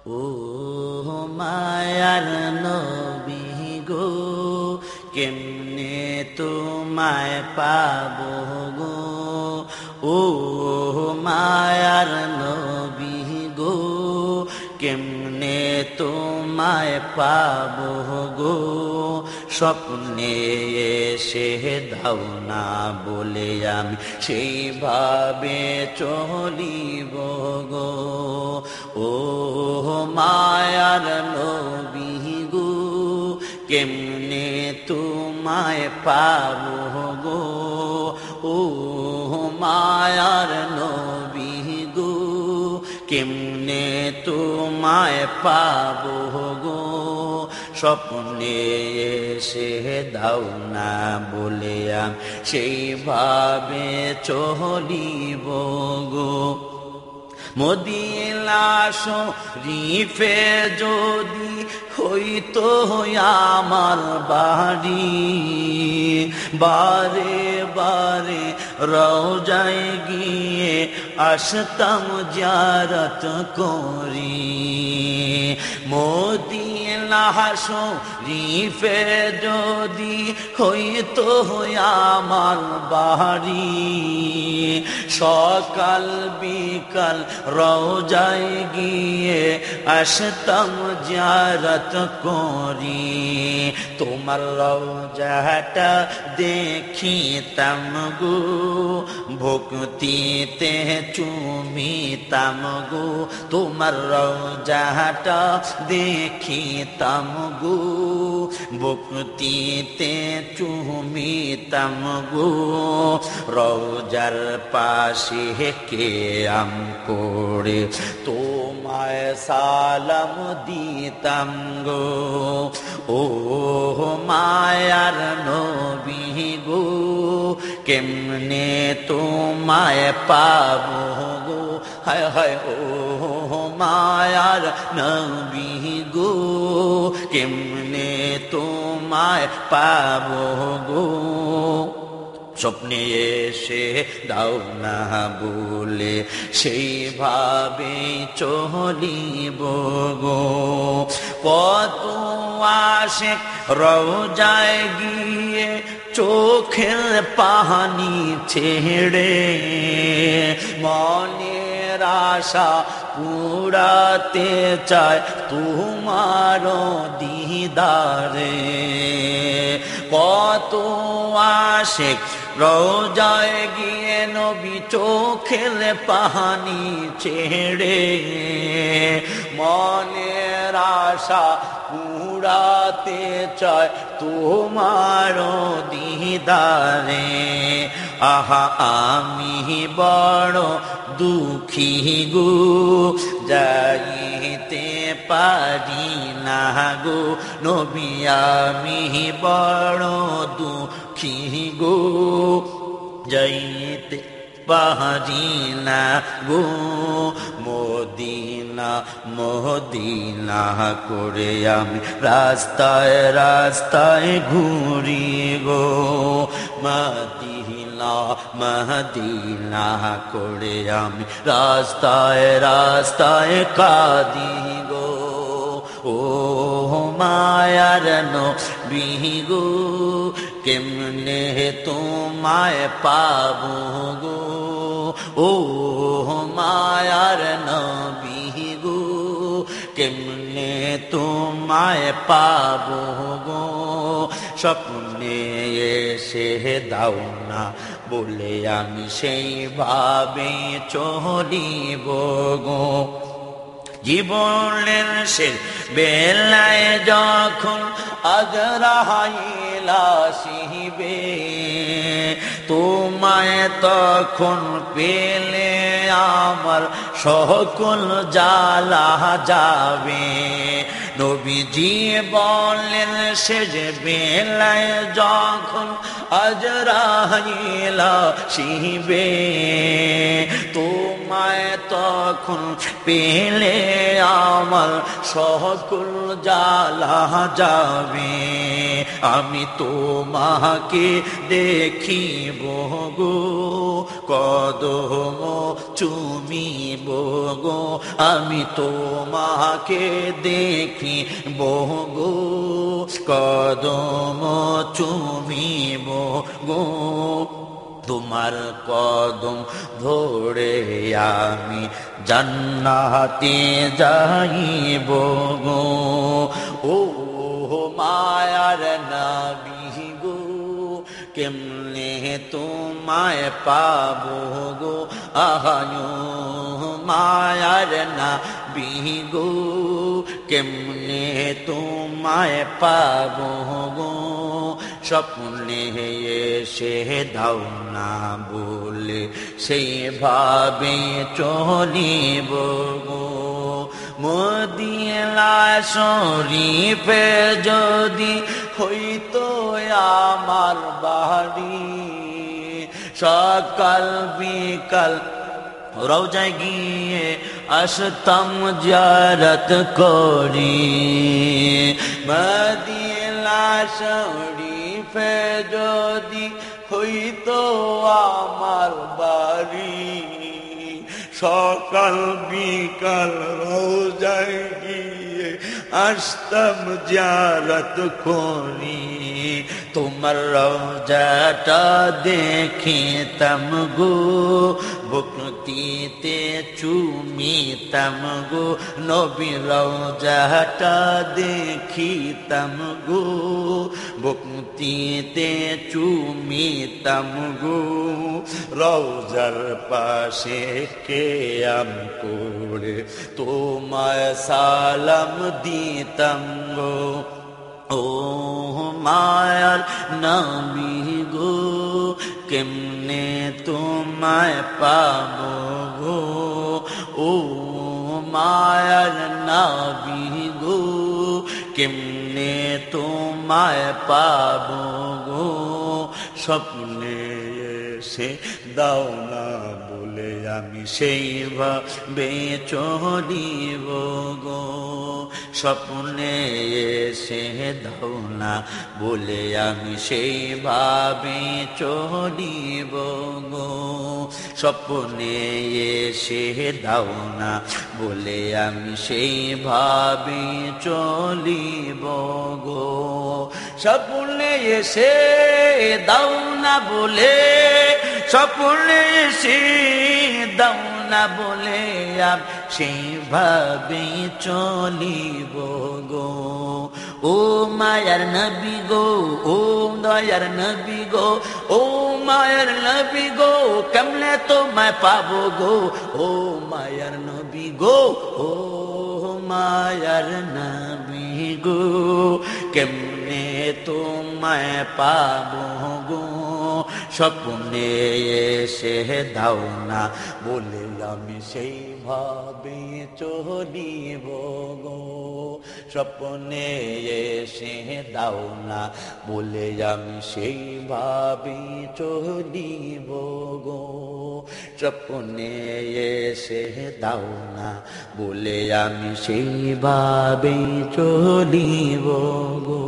ও মায়ার নবী গো, কেমনে তোমায় পাবো গো। ও মায়ার নবী গো, কেমনে তোমায় পাবো গো। স্বপ্নে এসে দাও না বলে আমি সেইভাবে চলিব গো। ও মায়ার নবী গো, কেমনে তোমায় পাবো গো। ও মায়ার নবী গো, কেমনে তোমায় পাবো গো। স্বপ্নে এসে দাও না বলে আমি সেইভাবে চলিব গো। মদিনা শরীফে যদি হইতো আমার বাড়ি, বারে বারে রওজায় গিয়ে আসতাম জিয়ারত করি। মদিনা শরীফে যদি হইতো আমার বাড়ি, সকাল বিকাল রওজায় গিয়ে আসতাম জিয়ারত করি। তোমার রওজাটা দেখিতাম গো, ভক্তিতে চুমিতাম গো। তোমার রওজাটা দেখিতাম গো, ভক্তিতে চুমিতাম গো। রওজার পাশে কিয়াম করে তোমায় সালাম দিতাম গো। ও মায়ার নবী গো, কেমনে তোমায় পাবো গো। হায় হায় ও মায়ার নবী গো, কেমনে তোমায় পাবো গো। স্বপ্নে এসে দাও না বলে সেইভাবে চলিব গো। কত আশিক রওজায় গিয়ে চোখের পানি ছেড়ে মনের আশা পুরাতে চায় তোমার দিদারে। কত আশিক রওজায় গিয়ে নবী চোখের পানি ছেড়ে মনের আশা পুরাতে চায় তোমার দিদারে। আহা আমি বড় দুঃখী গো, যাইতে পারি না গো নবী। আমি বড় দুঃখী গো, যাইতে পারি না গো। মদিনা মদিনা করে আমি রাস্তায় রাস্তায় ঘুরি গো। মদিনা মদিনা করে আমি রাস্তায় রাস্তায় কাঁদি গো। ও মায়ার নবী গো, কেমনে তোমায় পাবো গো। ও মায়ার নবী গো, কেমনে তোমায় পাবো গো। স্বপ্নে এসে দাও না বলে আমি সেইভাবে চলিব গো। জীবনের শেষ বেলায় যখন আজরাইল আসিবে, তোমায় তখন পেলে আমার সকল জ্বালা যাবে। নবীজি বলেন শেষ বেলায় যখন আজরাইল আসিবে, তোমায় তখন পেলে আমার সকল জ্বালা যাবে। আমি তোমাকে দেখিব গো, কদম চুমিব গো, আমি তোমাকে দেখিব গো, কদম চুমিব গো। তোমার কদম ধরে আমি জান্নাতে যাইব গো। ও মায়ার নবী গো, কেমনে তোমায় পাবো গো, আহায়ো মায়ার নবী গো, কেমনে তোমায় পাবো গো। স্বপ্নে এসে দাও না বলে সেইভাবে চলিব গো। মদিনা শরীফে যদি হইতো আমার বাড়ি, সকাল বিকাল রওজায় গিয়ে আসতাম জিয়ারত করি। মদিনা শরীফে যদি হইতো আমার বাড়ি, সকাল বিকাল রওজায় গিয়ে আসতাম জিয়ারত করি। তোমার রওজাটা দেখিতাম গো, বকতিতে চুমিতাম গো, নবীর রওজাটা দেখিতাম গো, বকতিতে চুমিতাম গো। রওজার পাশে কিয়াম করে তোমায় সালাম দিতাম গো। ও মায়ার নবী গো, কেমনে তোমায় পাবো গো। ও মায়ার নবী গো, কেমনে তোমায় পাবো গো। স্বপ্নে এসে দাও না বলে আমি সেইভাবে চলিব গো। স্বপ্নে এসে দাও না বলে আমি সেইভাবে চলিব গো। স্বপ্নে এসে দাও না বলে আমি সেইভাবে চলিব গো। স্বপ্নে এসে দাও না বলে, স্বপ্নে এসে দাও না বলে আমি সেইভাবে চলিব গো। ও মায়ার নবী গো, ও দয়ার নবী গো, ও মায়ার নবী গো, কেমনে তোমায় পাবো গো। ও মায়ার নবী গো, ও মায়ার নবী গো, কেমনে তোমায় পাবো গো। স্বপ্নে এসে দাও না বলে আমি সেইভাবে চলিব গো। স্বপ্নে এসে দাও না বলে আমি সেইভাবে চলিব গো। স্বপ্নে এসে দাও না বলে আমি সেইভাবে চলিব গো।